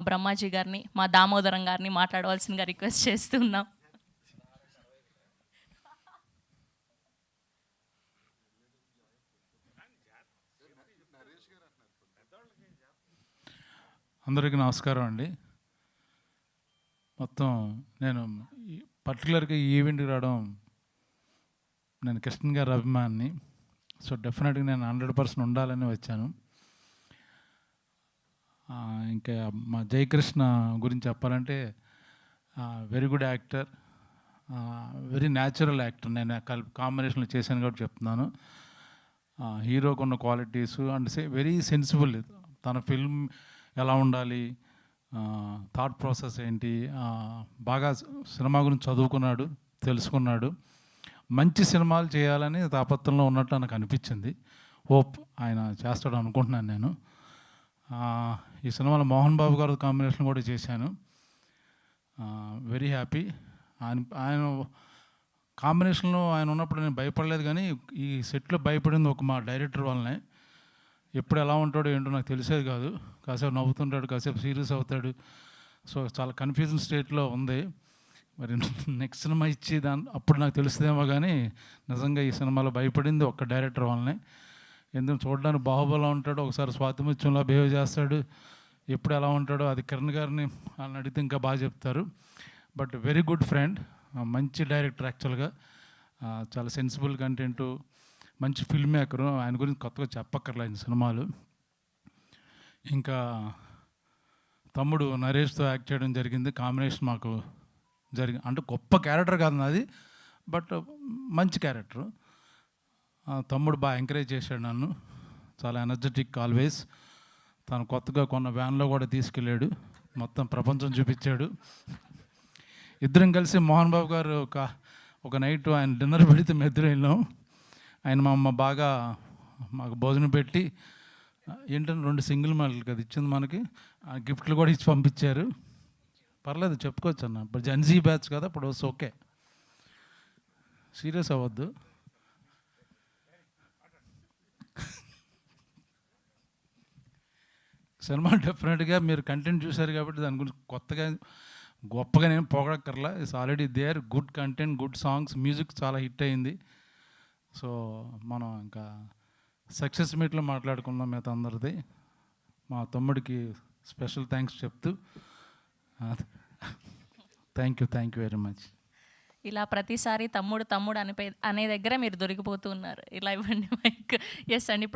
బ్రహ్మాజీ గారిని, మా దామోదరం గారిని మాట్లాడవలసిందిగా రిక్వెస్ట్ చేస్తున్నాం. అందరికీ నమస్కారం అండి. మొత్తం నేను పర్టికులర్గా ఈ ఈవెంట్కి రావడం, నేను కృష్ణ గారి అభిమాని. సో డెఫినెట్గా నేను 100% ఉండాలని వచ్చాను. ఇంకా మా జయకృష్ణ గురించి చెప్పాలంటే very good actor, very natural actor. నేను కాంబినేషన్లో చేశాను కాబట్టి చెప్తున్నాను. హీరోకు ఉన్న క్వాలిటీస్ అండ్ వెరీ సెన్సిబుల్. తన ఫిల్మ్ ఎలా ఉండాలి, థాట్ ప్రాసెస్ ఏంటి, బాగా సినిమా గురించి చదువుకున్నాడు, తెలుసుకున్నాడు. మంచి సినిమాలు చేయాలని తాపత్రంలో ఉన్నట్టు నాకు అనిపించింది. హోప్ ఆయన చేస్తాడు అనుకుంటున్నాను నేను. ఈ సినిమాలో మోహన్ బాబు గారు కాంబినేషన్ కూడా చేశాను. Very happy. ఆయన కాంబినేషన్లో ఆయన ఉన్నప్పుడు నేను భయపడలేదు, కానీ ఈ సెట్లో భయపడింది ఒక మా డైరెక్టర్ వల్లనే. ఎప్పుడు ఎలా ఉంటాడో ఏంటో నాకు తెలిసేది కాదు. కాసేపు నవ్వుతుంటాడు, కాసేపు సీరియస్ అవుతాడు. సో చాలా కన్ఫ్యూజన్ స్టేట్లో ఉంది. మరి నెక్స్ట్ సినిమా ఇచ్చి అప్పుడు నాకు తెలుస్తుందేమో, కానీ నిజంగా ఈ సినిమాలో భయపడింది ఒక్క డైరెక్టర్ వల్లనే. ఎందుకు చూడడానికి బాహుబలిలో ఉంటాడు, ఒకసారి స్వాతిముత్యంలో బిహేవ్ చేస్తాడు. ఎప్పుడు ఎలా ఉంటాడో అది కిరణ్ గారిని వాళ్ళని అడిగితే ఇంకా బాగా చెప్తారు. బట్ వెరీ గుడ్ ఫ్రెండ్, మంచి డైరెక్టర్. యాక్చువల్గా చాలా సెన్సిబుల్ కంటెంటు, మంచి ఫిల్మ్ మేకరు. ఆయన గురించి కొత్తగా చెప్పక్కర్లేదు సినిమాలు. ఇంకా తమ్ముడు నరేష్తో యాక్ట్ చేయడం జరిగింది. కాంబినేషన్ మాకు అంటే గొప్ప క్యారెక్టర్ కాదు నాది, బట్ మంచి క్యారెక్టరు. తమ్ముడు బాగా ఎంకరేజ్ చేశాడు నన్ను, చాలా ఎనర్జెటిక్ ఆల్వేస్. తను కొత్తగా కొన్న వ్యాన్లో కూడా తీసుకెళ్ళాడు, మొత్తం ప్రపంచం చూపించాడు. ఇద్దరం కలిసి మోహన్ బాబు గారు ఒక నైట్ ఆయన డిన్నర్ పెడితే మేము ఇద్దరం వెళ్ళాం. ఆయన మా అమ్మ బాగా మాకు భోజనం పెట్టి, ఏంటంటే 2 సింగిల్ మాటలు కదా ఇచ్చింది మనకి, గిఫ్ట్లు కూడా ఇచ్చి పంపించారు. పర్లేదు చెప్పుకోవచ్చు అన్న, ఇప్పుడు జెన్జీ బ్యాచ్ కదా, ఇప్పుడు ఓకే, సీరియస్ అవ్వద్దు. సినిమా డెఫినెట్గా మీరు కంటెంట్ చూశారు కాబట్టి దాని గురించి కొత్తగా గొప్పగా నేను పొగడక్కర్లా. It's already there. Good content, good songs, music చాలా హిట్ అయింది. సో మనం ఇంకా సక్సెస్ మీట్లో మాట్లాడుకుందాం మిగతా అందరిది. మా తమ్ముడికి స్పెషల్ థ్యాంక్స్ చెప్తూ థ్యాంక్ యూ వెరీ మచ్. ఇలా ప్రతిసారి తమ్ముడు అనే దగ్గర మీరు దొరికిపోతూ ఉన్నారు. ఇలా ఇవ్వండి మైక్. ఎస్ అండి. ఇప్పుడు